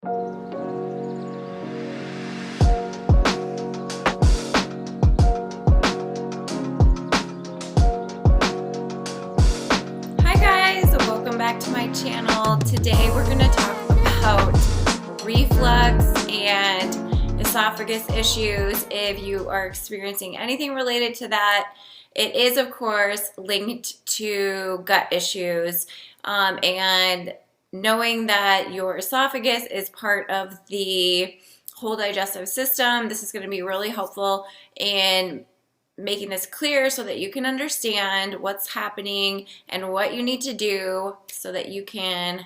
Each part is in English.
Hi guys, welcome back to my channel. Today we're going to talk about reflux and esophagus issues. If you are experiencing anything related to that, it is of course linked to gut issues, and knowing that your esophagus is part of the whole digestive system, this is going to be really helpful in making this clear so that you can understand what's happening and what you need to do so that you can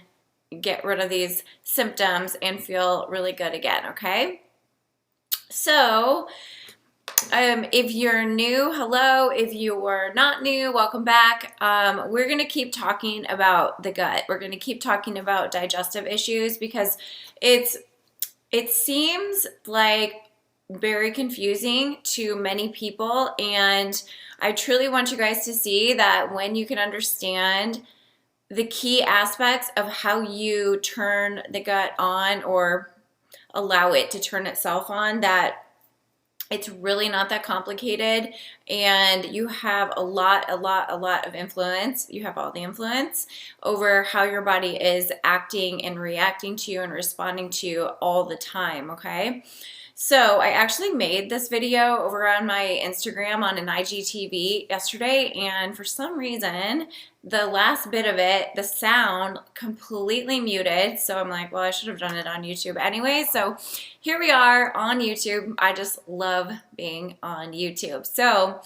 get rid of these symptoms and feel really good again, okay? So, if you're new, hello. If you are not new, welcome back. We're going to keep talking about the gut. We're going to keep talking about digestive issues because it seems like very confusing to many people, and I truly want you guys to see that when you can understand the key aspects of how you turn the gut on or allow it to turn itself on, that it's really not that complicated, and you have a lot of influence. You have all the influence over how your body is acting and reacting to you and responding to you all the time, okay? So I actually made this video over on my Instagram on an IGTV yesterday, and for some reason, the last bit of it, the sound completely muted. So I'm like, well, I should have done it on YouTube anyway. So here we are on YouTube. I just love being on YouTube. So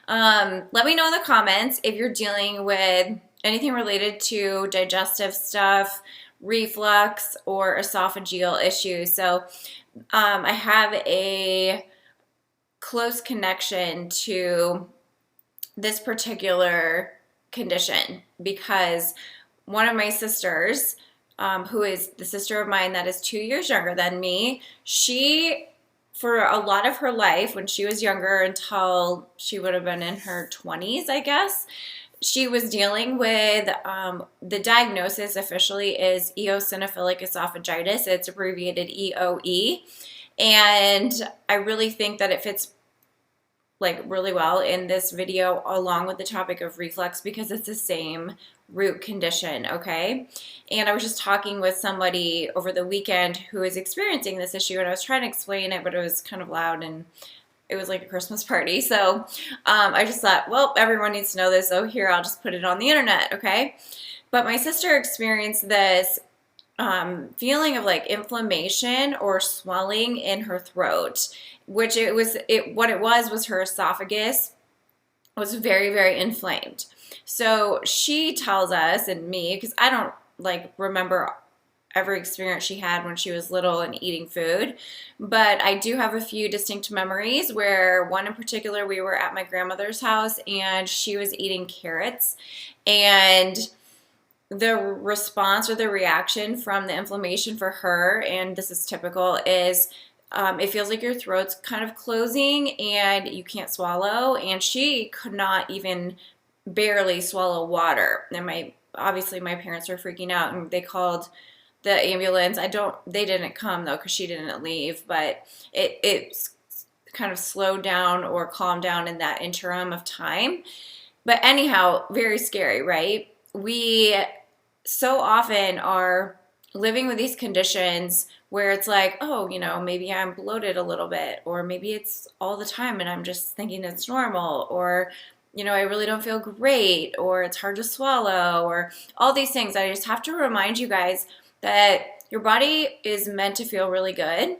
let me know in the comments if you're dealing with anything related to digestive stuff, reflux, or esophageal issues. So I have a close connection to this particular condition because one of my sisters, who is the sister of mine that is 2 years younger than me, she, for a lot of her life, when she was younger until she would have been in her 20s, I guess, she was dealing with, the diagnosis officially is Eosinophilic Esophagitis. It's abbreviated EOE. And I really think that it fits like really well in this video along with the topic of reflux because it's the same root condition, okay? And I was just talking with somebody over the weekend who is experiencing this issue, and I was trying to explain it, but it was kind of loud and it was like a Christmas party. So I just thought, well, everyone needs to know this. So here, I'll just put it on the internet, okay? But my sister experienced this feeling of like inflammation or swelling in her throat, which what it was her esophagus was very inflamed. So she tells us, and me, because I don't like remember every experience she had when she was little and eating food, but I do have a few distinct memories where one in particular, we were at my grandmother's house and she was eating carrots, and the response or the reaction from the inflammation for her, and this is typical, is it feels like your throat's kind of closing and you can't swallow, and she could not even barely swallow water. And obviously my parents were freaking out and they called the ambulance. They didn't come though because she didn't leave, but it kind of slowed down or calmed down in that interim of time. But anyhow, very scary, right? We so often are living with these conditions where it's like, oh, maybe I'm bloated a little bit, or maybe it's all the time and I'm just thinking it's normal, or I really don't feel great, or it's hard to swallow, or all these things. I just have to remind you guys that your body is meant to feel really good.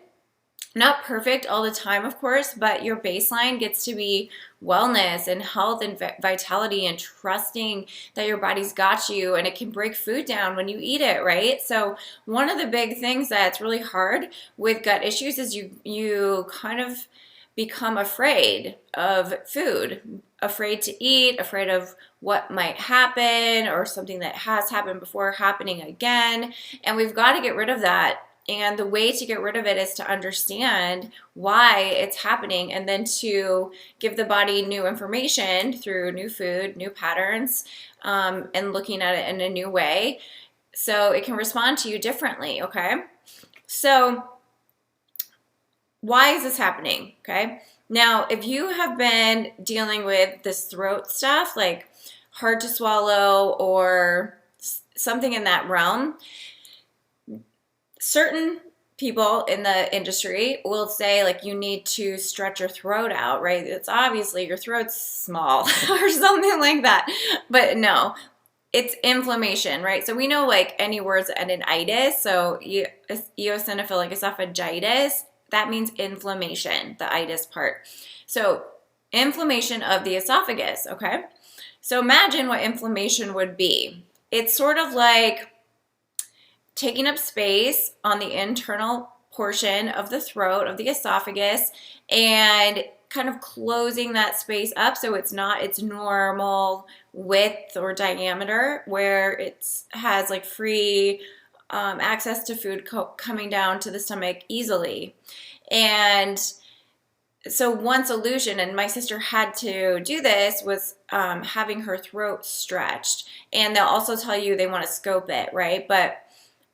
Not perfect all the time, of course, but your baseline gets to be wellness and health and vitality and trusting that your body's got you, and it can break food down when you eat it, right? So one of the big things that's really hard with gut issues is you kind of become afraid of food, afraid to eat, afraid of what might happen or something that has happened before happening again. And we've got to get rid of that. And the way to get rid of it is to understand why it's happening, and then to give the body new information through new food, new patterns, and looking at it in a new way so it can respond to you differently, okay? So why is this happening? Okay. Now, if you have been dealing with this throat stuff, like hard to swallow or something in that realm, certain people in the industry will say like you need to stretch your throat out, right? It's obviously your throat's small or something like that. But no, it's inflammation, right? So we know like any words that end in itis, so eosinophilic esophagitis, that means inflammation, the itis part. So inflammation of the esophagus, okay? So imagine what inflammation would be. It's sort of like taking up space on the internal portion of the throat, of the esophagus, and kind of closing that space up so it's not its normal width or diameter, where it has like free access to food coming down to the stomach easily. And so one solution, and my sister had to do this, was having her throat stretched. And they'll also tell you they want to scope it, right? But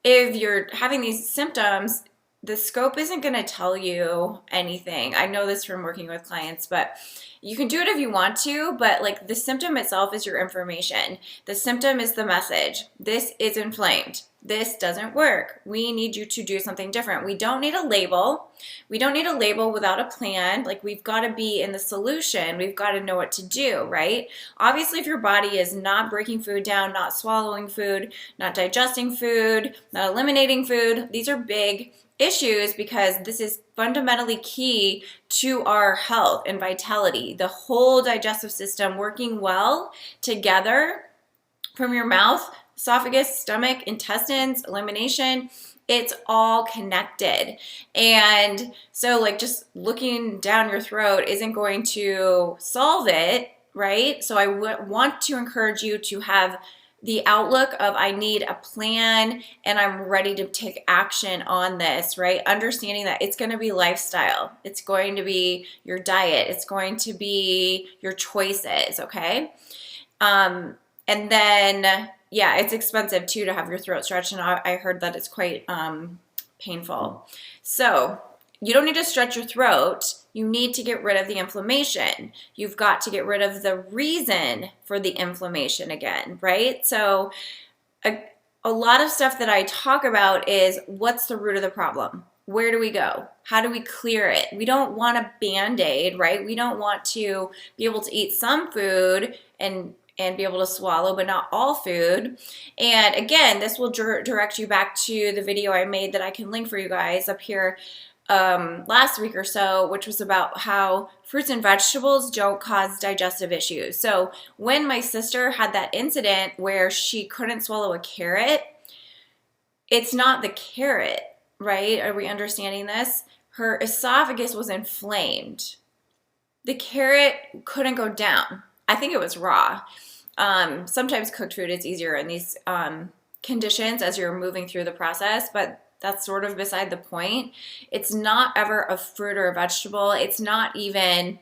if you're having these symptoms, the scope isn't going to tell you anything. I know this from working with clients, but you can do it if you want to, but like the symptom itself is your information. The symptom is the message. This is inflamed. This doesn't work. We need you to do something different. We don't need a label. We don't need a label without a plan. Like we've got to be in the solution. We've got to know what to do, right? Obviously, if your body is not breaking food down, not swallowing food, not digesting food, not eliminating food, these are big issues because this is fundamentally key to our health and vitality. The whole digestive system working well together from your mouth, esophagus, stomach, intestines, elimination, it's all connected. And so like just looking down your throat isn't going to solve it, right? So I want to encourage you to have the outlook of I need a plan and I'm ready to take action on this, right? Understanding that it's going to be lifestyle. It's going to be your diet. It's going to be your choices, okay? And then, yeah, it's expensive too to have your throat stretched, and I heard that it's quite painful. So you don't need to stretch your throat. You need to get rid of the inflammation. You've got to get rid of the reason for the inflammation again, right? So a lot of stuff that I talk about is what's the root of the problem? Where do we go? How do we clear it? We don't want a Band-Aid, right? We don't want to be able to eat some food and be able to swallow, but not all food. And again, this will direct you back to the video I made that I can link for you guys up here last week or so, which was about how fruits and vegetables don't cause digestive issues. So when my sister had that incident where she couldn't swallow a carrot, it's not the carrot, right? Are we understanding this? Her esophagus was inflamed. The carrot couldn't go down. I think it was raw. Sometimes cooked food is easier in these conditions as you're moving through the process, but that's sort of beside the point. It's not ever a fruit or a vegetable. It's not even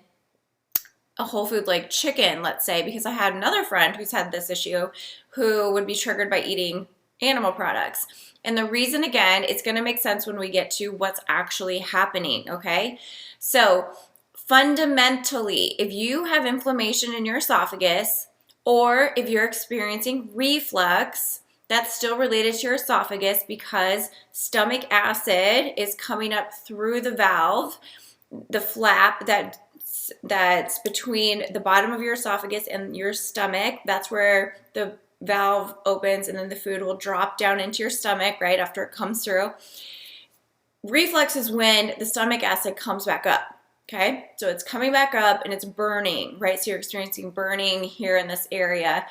a whole food like chicken, let's say, because I had another friend who's had this issue who would be triggered by eating animal products. And the reason, again, it's going to make sense when we get to what's actually happening, okay? So fundamentally, if you have inflammation in your esophagus, or if you're experiencing reflux, that's still related to your esophagus because stomach acid is coming up through the valve, the flap that's between the bottom of your esophagus and your stomach. That's where the valve opens and then the food will drop down into your stomach right after it comes through. Reflux is when the stomach acid comes back up. Okay, so it's coming back up and it's burning, right? So you're experiencing burning here in this area.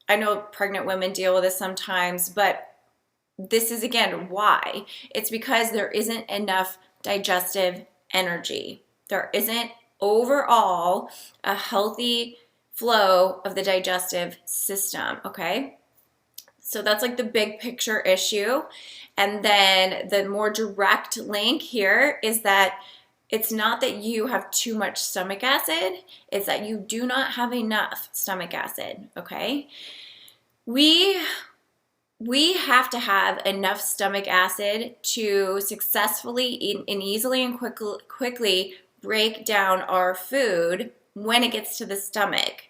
I know pregnant women deal with this sometimes, but this is, again, why. It's because there isn't enough digestive energy. There isn't overall a healthy flow of the digestive system, okay? So that's like the big picture issue. And then the more direct link here is that it's not that you have too much stomach acid, it's that you do not have enough stomach acid, okay? We we have to have enough stomach acid to successfully and easily and quickly break down our food when it gets to the stomach.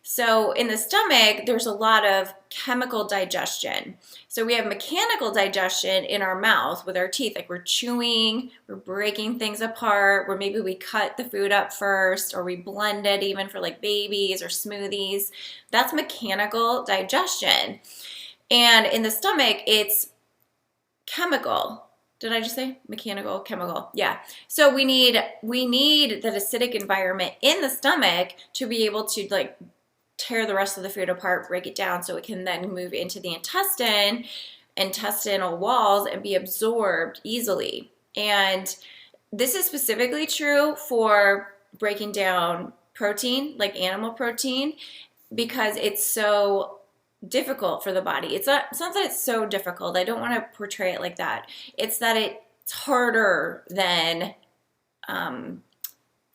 So in the stomach, there's a lot of chemical digestion. So we have mechanical digestion in our mouth with our teeth, like we're chewing, we're breaking things apart, or maybe we cut the food up first, or we blend it even for like babies or smoothies. That's mechanical digestion. And in the stomach, it's chemical. Did I just say mechanical, chemical? Yeah. So we need that acidic environment in the stomach to be able to like tear the rest of the food apart, break it down so it can then move into the intestinal walls and be absorbed easily. And this is specifically true for breaking down protein, like animal protein, because it's so difficult for the body. It's not that it's so difficult. I don't want to portray it like that. It's that it's harder than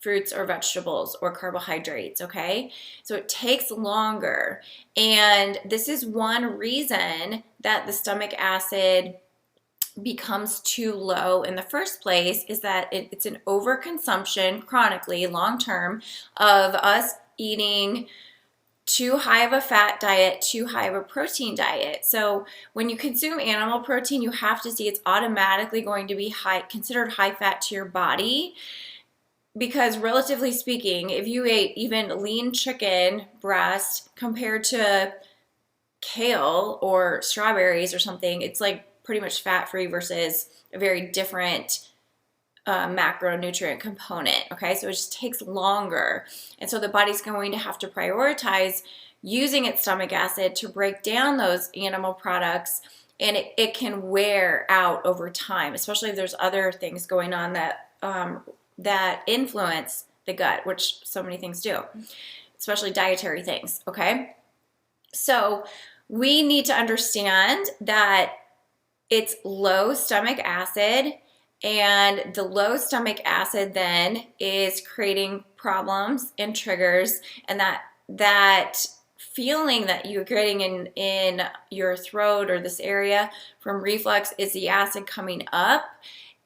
fruits or vegetables or carbohydrates, okay? So it takes longer. And this is one reason that the stomach acid becomes too low in the first place, is that it's an overconsumption chronically, long-term, of us eating too high of a fat diet, too high of a protein diet. So when you consume animal protein, you have to see it's automatically going to be considered high fat to your body. Because relatively speaking, if you ate even lean chicken breast compared to kale or strawberries or something, it's like pretty much fat-free versus a very different macronutrient component, okay? So it just takes longer. And so the body's going to have to prioritize using its stomach acid to break down those animal products, and it can wear out over time, especially if there's other things going on that influence the gut, which so many things do, especially dietary things, okay? So we need to understand that it's low stomach acid, and the low stomach acid then is creating problems and triggers, and that feeling that you're getting in your throat or this area from reflux is the acid coming up.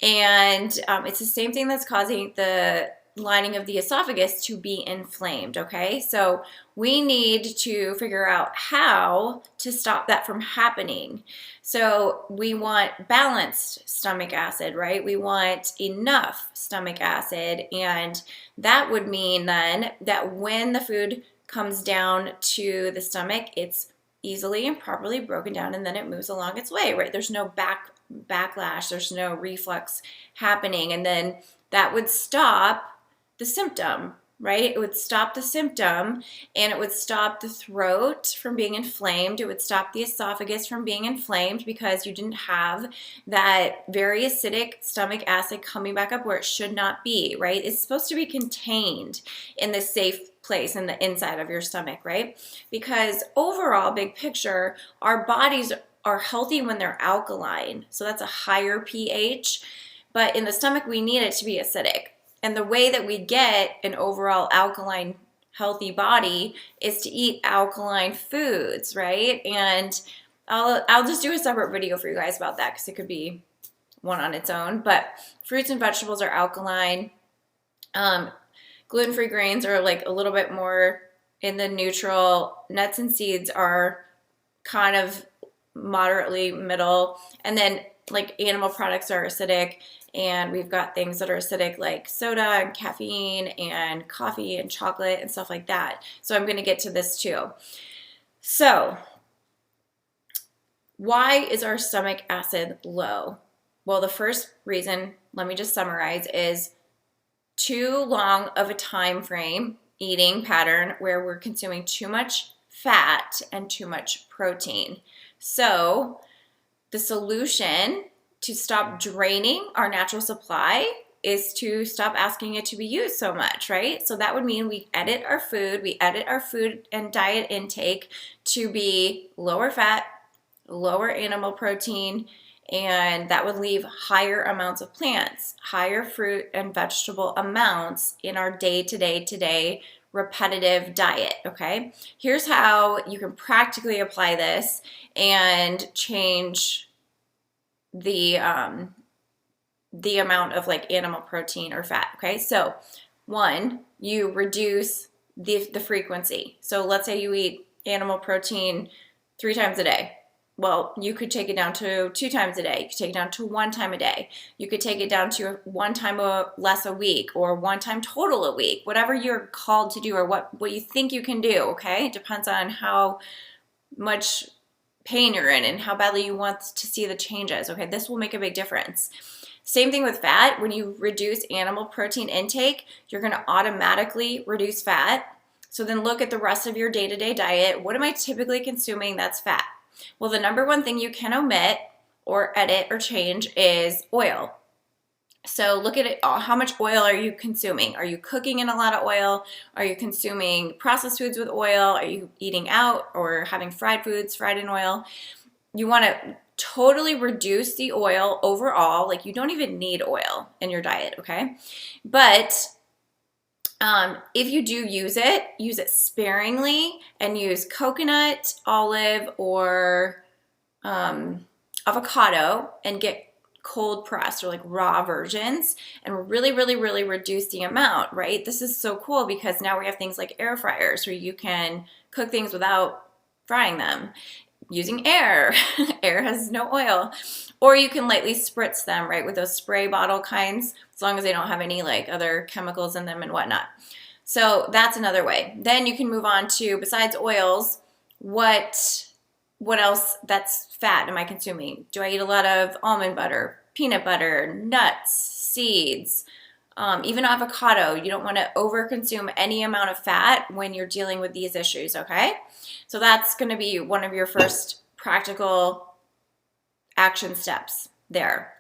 And it's the same thing that's causing the lining of the esophagus to be inflamed, okay? So we need to figure out how to stop that from happening. So we want balanced stomach acid, right? We want enough stomach acid, and that would mean then that when the food comes down to the stomach, it's easily and properly broken down, and then it moves along its way, right? There's no backlash, there's no reflux happening, and then that would stop the symptom, right? It would stop the symptom, and it would stop the throat from being inflamed. It would stop the esophagus from being inflamed because you didn't have that very acidic stomach acid coming back up where it should not be, right? It's supposed to be contained in the safe place in the inside of your stomach, right? Because overall, big picture, our bodies are healthy when they're alkaline. So that's a higher pH, but in the stomach, we need it to be acidic. And the way that we get an overall alkaline, healthy body is to eat alkaline foods, right? And I'll just do a separate video for you guys about that because it could be one on its own. But fruits and vegetables are alkaline. Gluten-free grains are like a little bit more in the neutral. Nuts and seeds are kind of moderately middle. And then like animal products are acidic. And we've got things that are acidic like soda and caffeine and coffee and chocolate and stuff like that. So I'm going to get to this too. So why is our stomach acid low? Well, the first reason, let me just summarize, is too long of a time frame eating pattern where we're consuming too much fat and too much protein. So the solution to stop draining our natural supply is to stop asking it to be used so much, right? So that would mean we edit our food and diet intake to be lower fat, lower animal protein, and that would leave higher amounts of plants, higher fruit and vegetable amounts in our day-to-day repetitive diet, okay? Here's how you can practically apply this and change the amount of like animal protein or fat, okay? So one, you reduce the frequency. So let's say you eat animal protein 3 times a day. Well, you could take it down to 2 times a day. You could take it down to 1 time a day. You could take it down to 1 time less a week, or 1 time total a week, whatever you're called to do or what you think you can do, okay? It depends on how much pain you're in and how badly you want to see the changes, okay? This will make a big difference. Same thing with fat. When you reduce animal protein intake, you're going to automatically reduce fat. So then look at the rest of your day-to-day diet. What am I typically consuming that's fat? Well, the number one thing you can omit or edit or change is oil. So look at it. How much oil are you consuming? Are you cooking in a lot of oil? Are you consuming processed foods with oil? Are you eating out or having fried foods fried in oil? You want to totally reduce the oil overall. Like, you don't even need oil in your diet, okay? But if you do use it sparingly and use coconut, olive, or avocado and get cold pressed or like raw versions and really, really, really reduce the amount, right? This is so cool because now we have things like air fryers where you can cook things without frying them using air. Air has no oil. Or you can lightly spritz them, right, with those spray bottle kinds, as long as they don't have any like other chemicals in them and whatnot. So that's another way. Then you can move on to, besides oils, what else that's fat am I consuming? Do I eat a lot of almond butter, peanut butter, nuts, seeds, even avocado? You don't want to overconsume any amount of fat when you're dealing with these issues, okay? So that's going to be one of your first practical action steps there.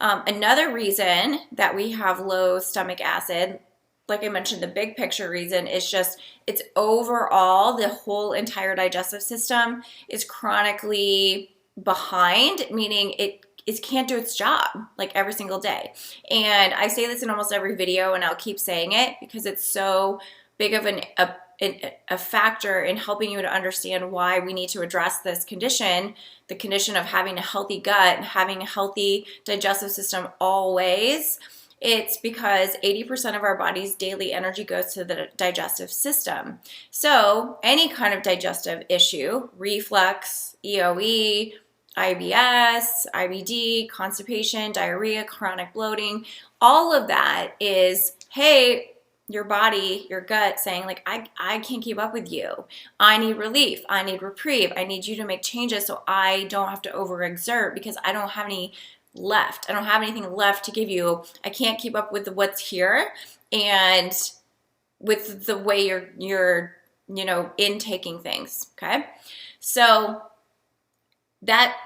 Another reason that we have low stomach acid, like I mentioned, the big picture reason is just it's overall the whole entire digestive system is chronically behind, meaning it can't do its job like every single day. And I say this in almost every video and I'll keep saying it because it's so big of a factor in helping you to understand why we need to address this condition, the condition of having a healthy gut, having a healthy digestive system always. It's because 80% of our body's daily energy goes to the digestive system. So any kind of digestive issue, reflux, EOE, IBS, IBD, constipation, diarrhea, chronic bloating, all of that is, hey, your body, your gut saying like, I can't keep up with you. I need relief. I need reprieve. I need you to make changes so I don't have to overexert because I don't have any left. I don't have anything left to give you. I can't keep up with what's here and with the way you're intaking things, okay? So that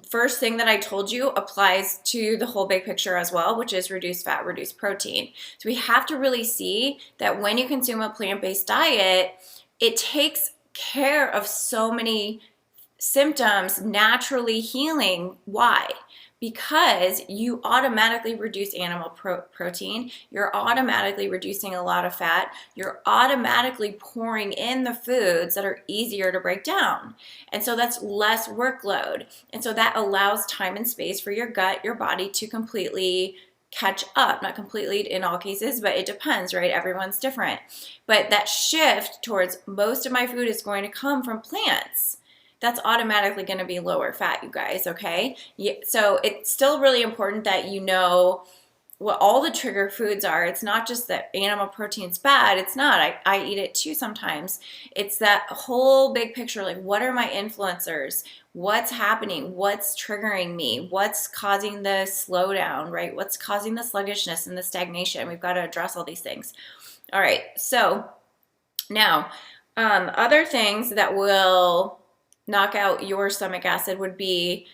first thing that I told you applies to the whole big picture as well, which is reduce fat, reduce protein. So we have to really see that when you consume a plant-based diet, it takes care of so many symptoms naturally healing. Why? Because you automatically reduce animal protein, you're automatically reducing a lot of fat, you're automatically pouring in the foods that are easier to break down. And so that's less workload. And so that allows time and space for your gut, your body to completely catch up. Not completely in all cases, but it depends, right? Everyone's different. But that shift towards most of my food is going to come from plants. That's automatically going to be lower fat, you guys, okay? So it's still really important that you know what all the trigger foods are. It's not just that animal protein's bad. It's not. I eat it too sometimes. It's that whole big picture, like what are my influencers? What's happening? What's triggering me? What's causing the slowdown, right? What's causing the sluggishness and the stagnation? We've got to address all these things. All right, so now other things that will knock out your stomach acid would be,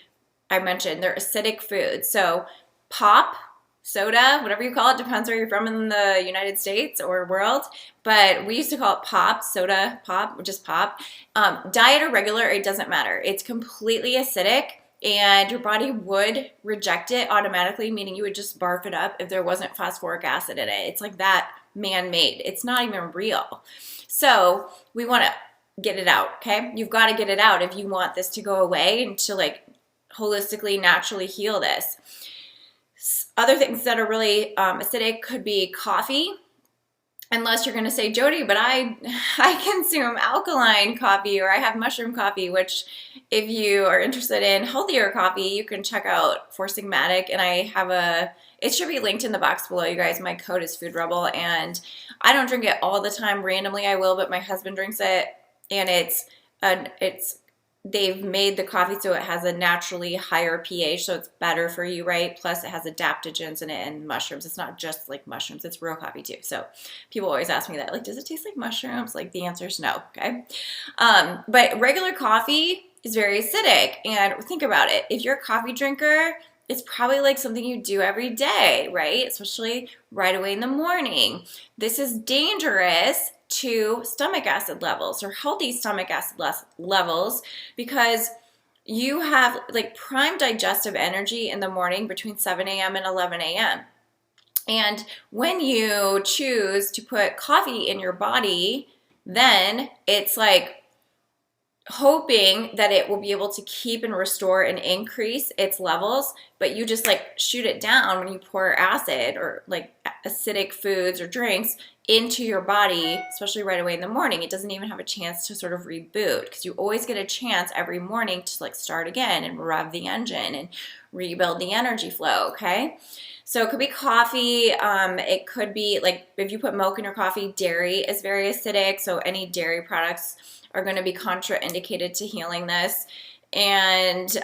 I mentioned, they're acidic foods. So pop, soda, whatever you call it, depends where you're from in the United States or world, but we used to call it pop, soda, pop, just pop. Diet or regular, it doesn't matter. It's completely acidic and your body would reject it automatically, meaning you would just barf it up if there wasn't phosphoric acid in it. It's like that man-made. It's not even real. So we want to get it out, okay? You've got to get it out if you want this to go away and to like holistically, naturally heal this. Other things that are really acidic could be coffee. Unless you're going to say, Jody, but I consume alkaline coffee, or I have mushroom coffee, which if you are interested in healthier coffee, you can check out for Sigmatic. And I have it should be linked in the box below, you guys. My code is FOODREBEL, and I don't drink it all the time. Randomly I will, but my husband drinks it, and they've made the coffee so it has a naturally higher pH, so it's better for you, right? Plus it has adaptogens in it and mushrooms. It's not just like mushrooms, it's real coffee too. So people always ask me that, like, does it taste like mushrooms? Like, the answer is no, okay? But regular coffee is very acidic, and think about it. If you're a coffee drinker, it's probably like something you do every day, right? Especially right away in the morning. This is dangerous to stomach acid levels, or healthy stomach acid levels, because you have like prime digestive energy in the morning between 7 a.m. and 11 a.m. And when you choose to put coffee in your body, then it's like hoping that it will be able to keep and restore and increase its levels, but you just like shoot it down when you pour acid or like acidic foods or drinks into your body, especially right away in the morning. It doesn't even have a chance to sort of reboot, because you always get a chance every morning to like start again and rev the engine and rebuild the energy flow, okay? So it could be coffee. It could be like if you put milk in your coffee. Dairy is very acidic, so any dairy products are going to be contraindicated to healing this. And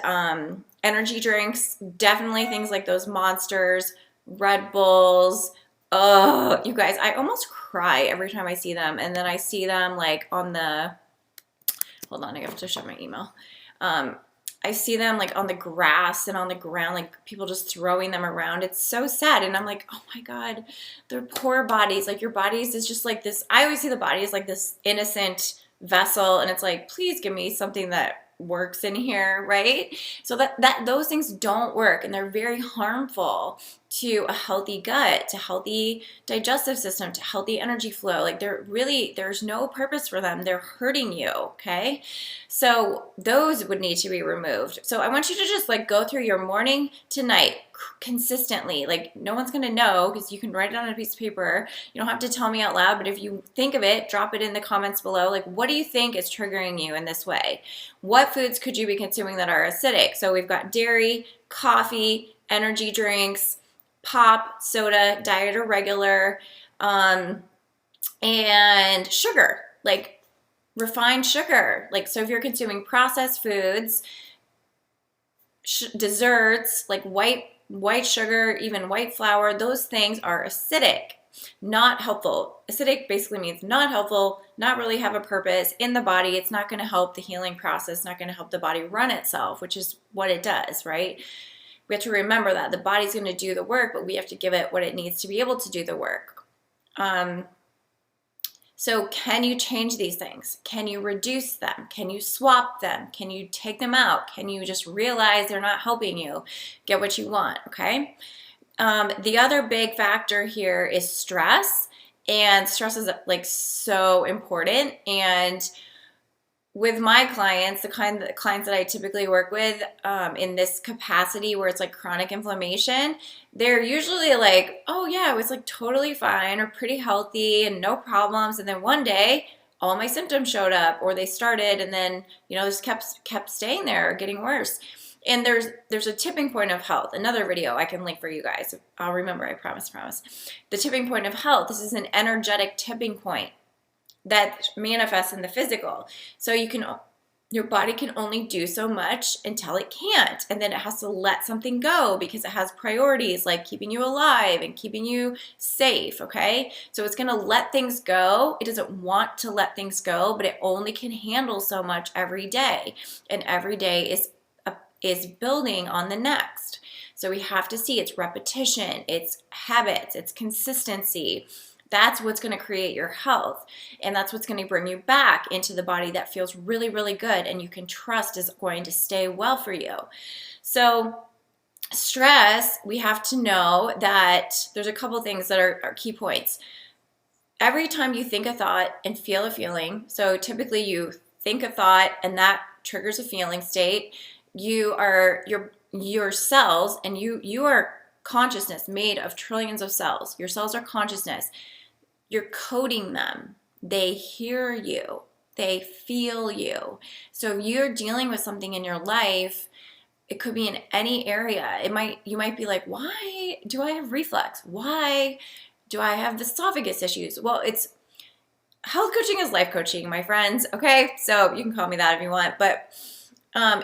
energy drinks, definitely things like those Monsters, Red Bulls. Oh, you guys, I almost cry every time I see them. And then I see them like on the, hold on, I have to show my email. I see them like on the grass and on the ground, like people just throwing them around. It's so sad. And I'm like, oh my God, their poor bodies. Like, your bodies is just like this. I always see the body as like this innocent vessel, and it's like, please give me something that works in here, right? So that those things don't work, and they're very harmful to a healthy gut, to healthy digestive system, to healthy energy flow. Like, there's no purpose for them. They're hurting you, okay? So those would need to be removed. So I want you to just like go through your morning to night consistently. Like, no one's going to know, because you can write it on a piece of paper. You don't have to tell me out loud, but if you think of it, drop it in the comments below. Like, what do you think is triggering you in this way? What foods could you be consuming that are acidic? So we've got dairy, coffee, energy drinks, pop, soda, diet or regular, and sugar, like refined sugar. Like, so if you're consuming processed foods, desserts, like white sugar, even white flour, those things are acidic, not helpful. Acidic basically means not helpful, not really have a purpose in the body. It's not going to help the healing process, not going to help the body run itself, which is what it does, right? We have to remember that the body's going to do the work, but we have to give it what it needs to be able to do the work. So can you change these things? Can you reduce them? Can you swap them? Can you take them out? Can you just realize they're not helping you get what you want, okay? The other big factor here is stress, and stress is like so important. And with my clients, the clients that I typically work with in this capacity where it's like chronic inflammation, they're usually like, oh yeah, I was like totally fine or pretty healthy and no problems. And then one day all my symptoms showed up, or they started and then, just kept staying there or getting worse. And there's a tipping point of health. Another video I can link for you guys. I'll remember, I promise. The tipping point of health. This is an energetic tipping point that manifests in the physical. So your body can only do so much until it can't. And then it has to let something go because it has priorities like keeping you alive and keeping you safe, okay? So it's gonna let things go. It doesn't want to let things go, but it only can handle so much every day. And every day is building on the next. So we have to see it's repetition, it's habits, it's consistency. That's what's going to create your health, and that's what's going to bring you back into the body that feels really, really good and you can trust is going to stay well for you. So stress, we have to know that there's a couple things that are key points. every time you think a thought and feel a feeling, so typically you think a thought and that triggers a feeling state, you are your cells, and you are consciousness made of trillions of cells. Your cells are consciousness. You're coding them. They hear you. They feel you. So if you're dealing with something in your life, it could be in any area. You might be like, why do I have reflux? Why do I have the esophagus issues? Well, it's health coaching is life coaching, my friends. Okay, so you can call me that if you want, but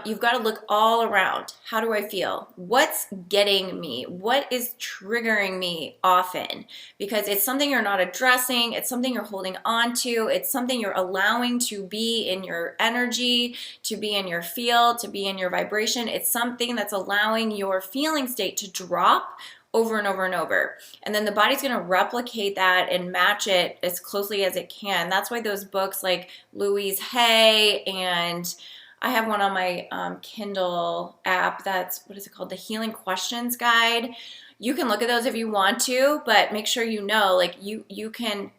you've got to look all around. How do I feel? What's getting me? What is triggering me often? Because it's something you're not addressing. It's something you're holding on to. It's something you're allowing to be in your energy, to be in your field, to be in your vibration. It's something that's allowing your feeling state to drop over and over and over. And then the body's going to replicate that and match it as closely as it can. That's why those books like Louise Hay, and I have one on my Kindle app that's, what is it called? The Healing Questions Guide. You can look at those if you want to, but make sure you know, like you can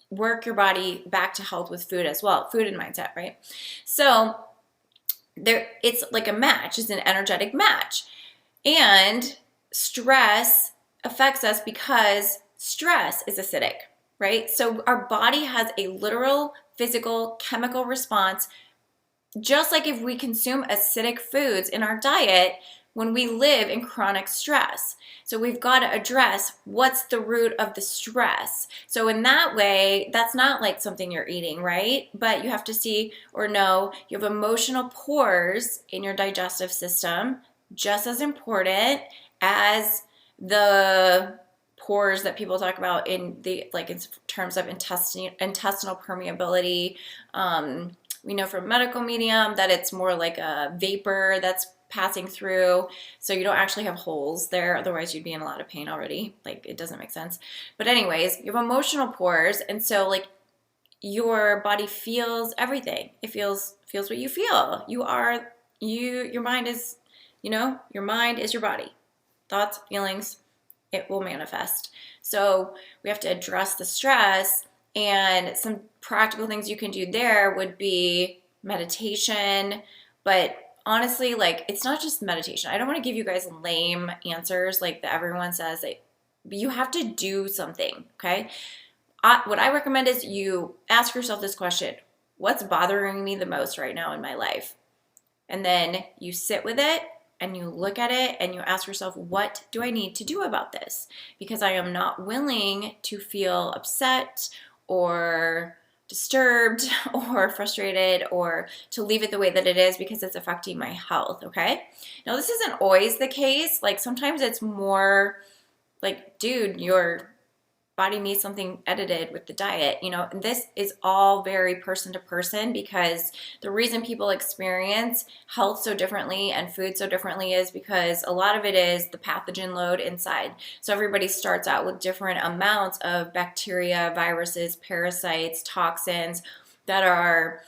work your body back to health with food as well. Food and mindset, right? So it's like a match. It's an energetic match. And stress affects us because stress is acidic, right? So our body has a literal physical chemical response. Just like if we consume acidic foods in our diet when we live in chronic stress. So we've got to address what's the root of the stress. So in that way, that's not like something you're eating, right? But you have to see or know you have emotional pores in your digestive system, just as important as the pores that people talk about in the, like in terms of intestinal permeability. We know from medical medium that it's more like a vapor that's passing through, so you don't actually have holes there, otherwise you'd be in a lot of pain already. Like, it doesn't make sense. But anyways, you have emotional pores, and so like your body feels everything. It feels what you feel. Your mind is, your mind is your body. Thoughts, feelings, it will manifest. So we have to address the stress. And some practical things you can do there would be meditation. But honestly, like, it's not just meditation. I don't want to give you guys lame answers like that everyone says. You have to do something, okay? What I recommend is you ask yourself this question: what's bothering me the most right now in my life? And then you sit with it and you look at it and you ask yourself, what do I need to do about this? Because I am not willing to feel upset or disturbed or frustrated or to leave it the way that it is because it's affecting my health, okay? Now, this isn't always the case. Like, sometimes it's more like, dude, your body needs something edited with the diet. And this is all very person to person, because the reason people experience health so differently and food so differently is because a lot of it is the pathogen load inside. So everybody starts out with different amounts of bacteria, viruses, parasites, toxins that are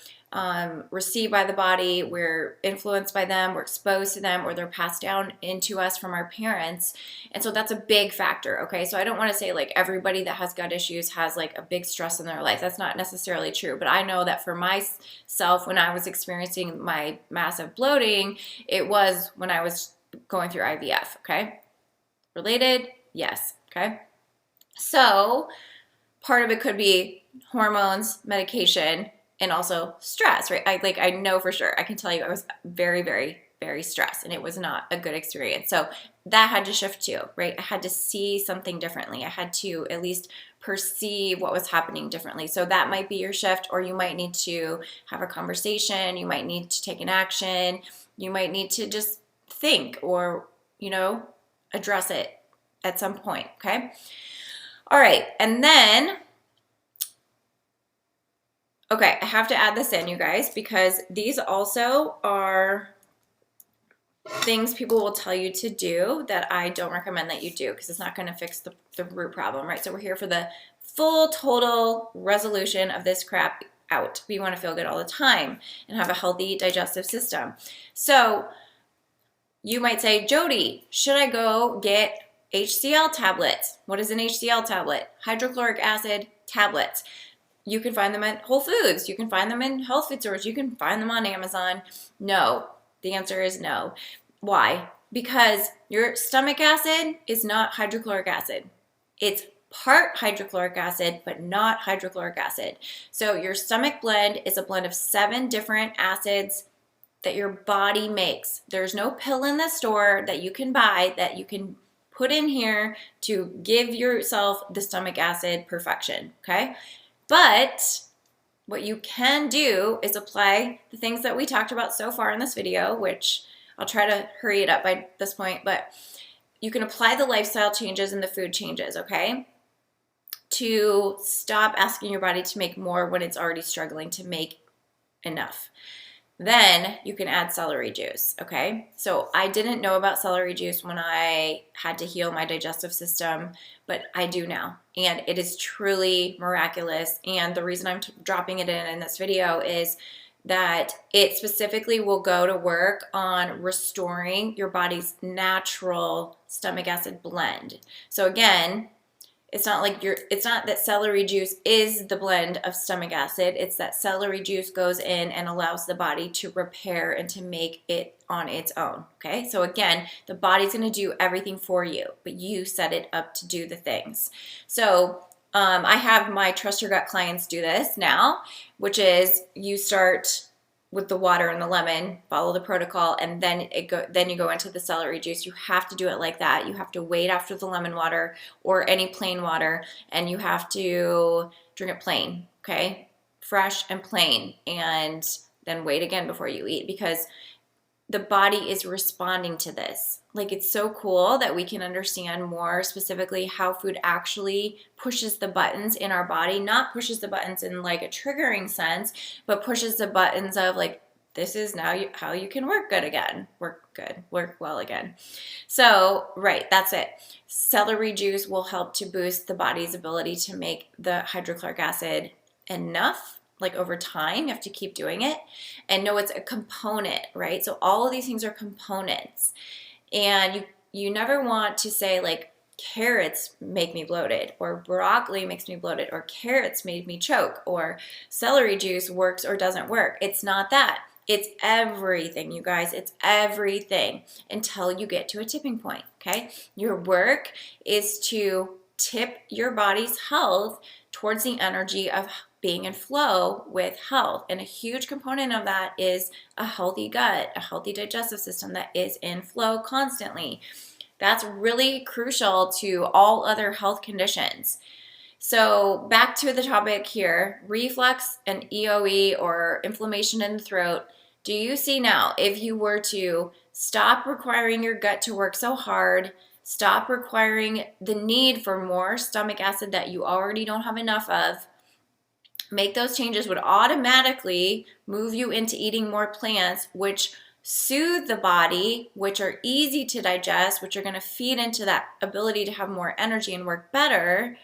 received by the body. We're influenced by them, we're exposed to them, or they're passed down into us from our parents. And so that's a big factor, okay? So I don't want to say like everybody that has gut issues has like a big stress in their life. That's not necessarily true. But I know that for myself, when I was experiencing my massive bloating, it was when I was going through IVF, okay? Related? Yes, okay? So part of it could be hormones, medication, and also stress, right? I know for sure. I can tell you I was very, very, very stressed, and it was not a good experience. So that had to shift too, right? I had to see something differently. I had to at least perceive what was happening differently. So that might be your shift, or you might need to have a conversation. You might need to take an action. You might need to just think or, address it at some point, okay? All right, and then okay, I have to add this in, you guys, because these also are things people will tell you to do that I don't recommend that you do, because it's not going to fix the root problem, right? So we're here for the full, total resolution of this crap out. We want to feel good all the time and have a healthy digestive system. So you might say, Jody, should I go get HCl tablets? What is an HCl tablet? Hydrochloric acid tablets. You can find them at Whole Foods. You can find them in health food stores. You can find them on Amazon. No. The answer is no. Why? Because your stomach acid is not hydrochloric acid. It's part hydrochloric acid, but not hydrochloric acid. So your stomach blend is a blend of 7 different acids that your body makes. There's no pill in the store that you can buy that you can put in here to give yourself the stomach acid perfection, okay? But what you can do is apply the things that we talked about so far in this video, which I'll try to hurry it up by this point, but you can apply the lifestyle changes and the food changes, okay? To stop asking your body to make more when it's already struggling to make enough. Then you can add celery juice, okay? So I didn't know about celery juice when I had to heal my digestive system, but I do now. And it is truly miraculous. And the reason I'm dropping it in this video is that it specifically will go to work on restoring your body's natural stomach acid blend. So again, it's not that celery juice is the blend of stomach acid. It's that celery juice goes in and allows the body to repair and to make it on its own, okay? So again, the body's gonna do everything for you, but you set it up to do the things. So I have my Trust Your Gut clients do this now, which is you start with the water and the lemon, follow the protocol, and then you go into the celery juice. You have to do it like that. You have to wait after the lemon water or any plain water, and you have to drink it plain, okay? Fresh and plain, and then wait again before you eat, because the body is responding to this. Like, it's so cool that we can understand more specifically how food actually pushes the buttons in our body, not pushes the buttons in like a triggering sense, but pushes the buttons of like, this is now how you can work well again. So, right, that's it. Celery juice will help to boost the body's ability to make the hydrochloric acid enough. Like over time, you have to keep doing it and know it's a component, right? So all of these things are components. And you never want to say like carrots make me bloated, or broccoli makes me bloated, or carrots made me choke, or celery juice works or doesn't work. It's not that. It's everything, you guys. It's everything until you get to a tipping point, okay? Your work is to tip your body's health towards the energy of being in flow with health. And a huge component of that is a healthy gut, a healthy digestive system that is in flow constantly. That's really crucial to all other health conditions. So back to the topic here, reflux and EOE, or inflammation in the throat. Do you see now, if you were to stop requiring your gut to work so hard, stop requiring the need for more stomach acid that you already don't have enough of, make those changes, would automatically move you into eating more plants, which soothe the body, which are easy to digest, which are going to feed into that ability to have more energy and work better.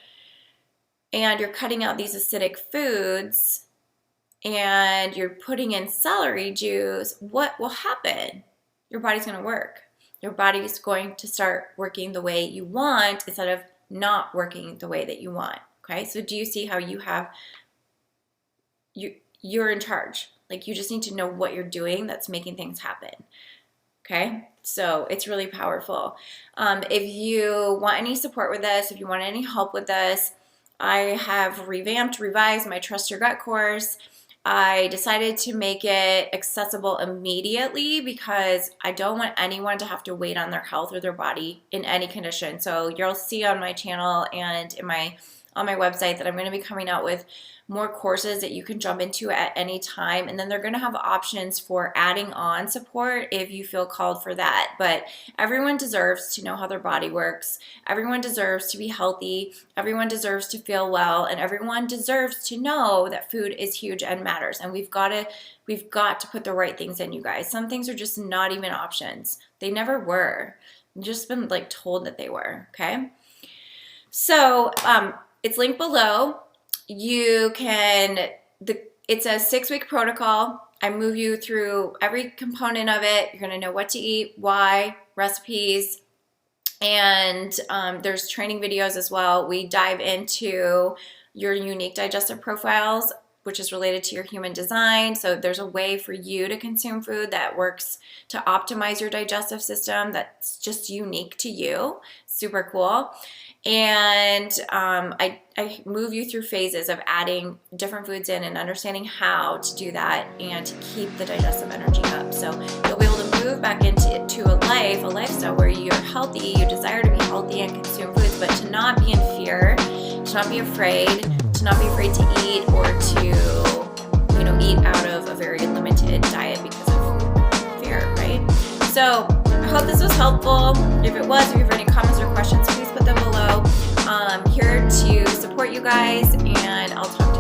And you're cutting out these acidic foods and you're putting in celery juice. What will happen? Your body's going to work. Your body's going to start working the way you want instead of not working the way that you want. Okay, so do you see how you're in charge? Like, you just need to know what you're doing that's making things happen. Okay, so it's really powerful. If you want any support with this, if you want any help with this, I have revised my Trust Your Gut course. I decided to make it accessible immediately because I don't want anyone to have to wait on their health or their body in any condition. So you'll see on my channel and on my website that I'm going to be coming out with more courses that you can jump into at any time. And then they're going to have options for adding on support if you feel called for that. But everyone deserves to know how their body works. Everyone deserves to be healthy. Everyone deserves to feel well. And everyone deserves to know that food is huge and matters. And we've got to put the right things in, you guys. Some things are just not even options. They never were. You've just been like told that they were, okay? So it's linked below. It's a 6-week protocol. I move you through every component of it. You're going to know what to eat, why, recipes, and there's training videos as well. We dive into your unique digestive profiles, which is related to your human design. So there's a way for you to consume food that works to optimize your digestive system that's just unique to you. Super cool. And I move you through phases of adding different foods in and understanding how to do that and to keep the digestive energy up. So you'll be able to move back into a lifestyle where you're healthy, you desire to be healthy and consume foods, but to not be in fear, to not be afraid, to not be afraid to eat or to, you know, eat out of a very limited diet because of fear, right? So I hope this was helpful. If it was, if you have any comments or questions, please put them below. I'm here to support you guys, and I'll talk